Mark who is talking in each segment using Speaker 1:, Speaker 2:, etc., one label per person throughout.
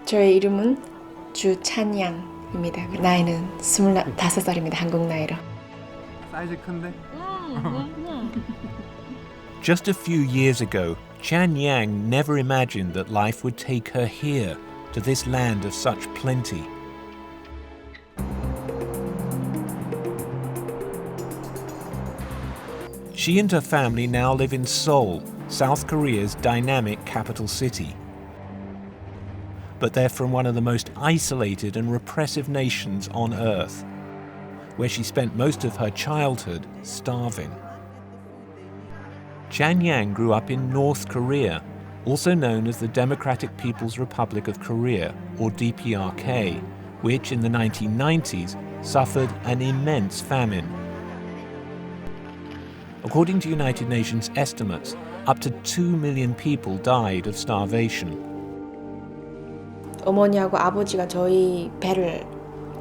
Speaker 1: 저의 이름은 주찬양입니다. 나이는 25살입니다. 한국 나이로.
Speaker 2: 사이즈 큰데?
Speaker 3: Just a few years ago, Chan Yang never imagined that life would take her here, to this land of such plenty. She and her family now live in Seoul, South Korea's dynamic capital city. But they're from one of the most isolated and repressive nations on earth, where she spent most of her childhood starving. Chan Yang grew up in North Korea, also known as the Democratic People's Republic of Korea, or DPRK, which in the 1990s suffered an immense famine. According to United Nations estimates, up to 2 million people died of starvation.
Speaker 1: 어머니하고 아버지가 저희 배를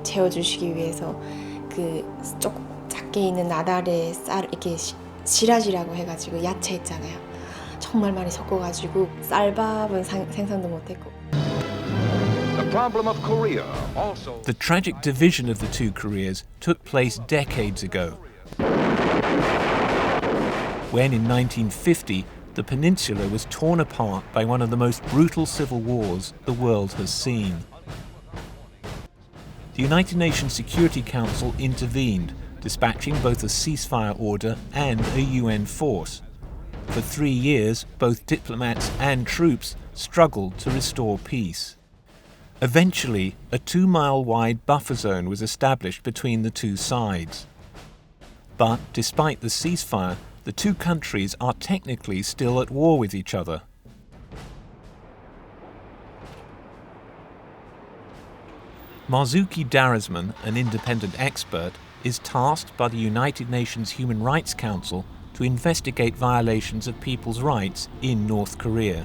Speaker 1: 채워주시기 위해서 그 조금 작게 있는 나달에 쌀 이렇게 시라지라고 해가지고 야채 있잖아요. 정말 많이 섞어가지고 쌀밥은 생산도 못했고.
Speaker 3: The tragic division of the two Koreas took place decades ago, when in 1950 the peninsula was torn apart by one of the most brutal civil wars the world has seen. The United Nations Security Council intervened, dispatching both a ceasefire order and a UN force. For 3 years, both diplomats and troops struggled to restore peace. Eventually, a 2-mile-wide buffer zone was established between the two sides. But despite the ceasefire, the two countries are technically still at war with each other. Marzuki Darasman, an independent expert, is tasked by the United Nations Human Rights Council to investigate violations of people's rights in North Korea.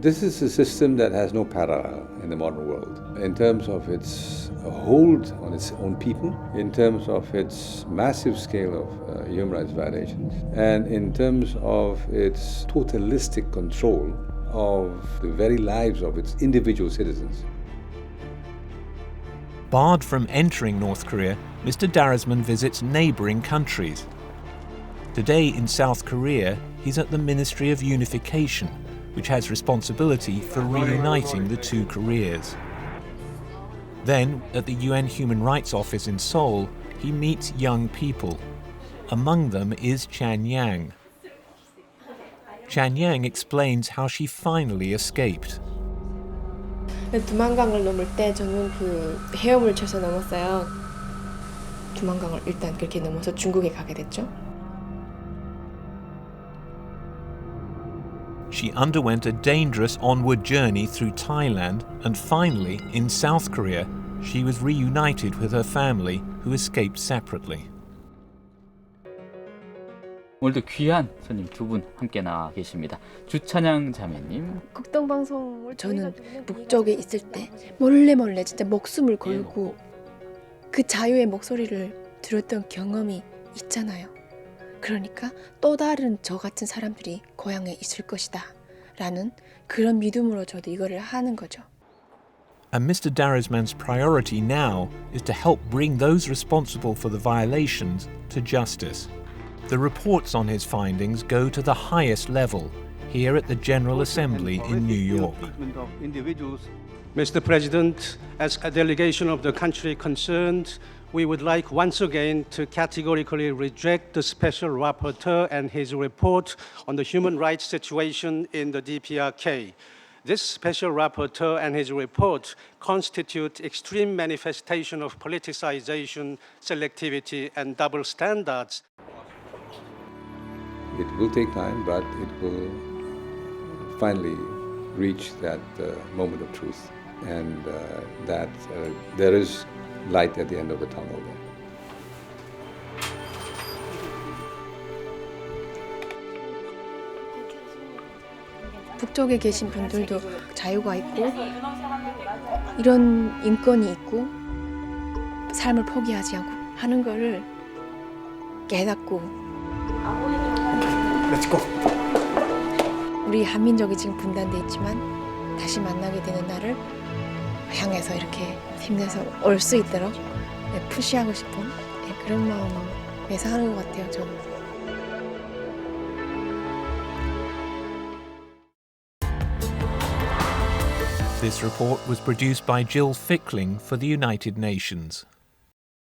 Speaker 4: This is a system that has no parallel in the modern world in terms of its hold on its own people, in terms of its massive scale of human rights violations, and in terms of its totalistic control of the very lives of its individual citizens.
Speaker 3: Barred from entering North Korea, Mr. Darasman visits neighbouring countries. Today in South Korea, he's at the Ministry of Unification, which has responsibility for reuniting the two Koreas. Then, at the UN Human Rights Office in Seoul, he meets young people. Among them is Chan Yang. Chan Yang explains how she finally escaped.
Speaker 1: 두만강을 넘을 때 저는 그 헤엄을 쳐서 넘었어요. 두만강을 일단 그렇게 넘어서 중국에 가게 됐죠.
Speaker 3: She underwent a dangerous onward journey through Thailand, and finally, in South Korea, she was reunited with her family who escaped separately.
Speaker 5: 오늘도 귀한 손님 두 분 함께 나와 계십니다. 주찬양 자매님.
Speaker 1: 국동방송을 저는 북쪽에 있을 때 몰래 진짜 목숨을 걸고 그 자유의 목소리를 들었던 경험이 있잖아요. 그러니까 또 다른 저 같은 사람들이 고향에 있을 것이다 라는 그런 믿음으로 저도 이거를 하는 거죠.
Speaker 3: And Mr. Darasman's priority now is to help bring those responsible for the violations to justice. The reports on his findings go to the highest level, here at the General Assembly in New York.
Speaker 6: Mr. President, as a delegation of the country concerned, we would like once again to categorically reject the Special Rapporteur and his report on the human rights situation in the DPRK. This Special Rapporteur and his report constitute extreme manifestation of politicization, selectivity, and double standards.
Speaker 4: It will take time, but it will finally reach that moment of truth, and that there is light at the end of the tunnel there.
Speaker 1: 북쪽에 계신 분들도 자유가 있고 이런 인권이 있고 삶을 포기하지 않고 하는 거를 깨닫고
Speaker 2: Let's go.
Speaker 1: 우리 한민족이 지금 분단돼 있지만 다시 만나게 되는 날을 향해서 이렇게 힘내서 올 수 있도록 푸시하고 싶은 그런 마음에서 하는 것 같아요, 저는.
Speaker 3: This report was produced by Jill Fickling for the United Nations.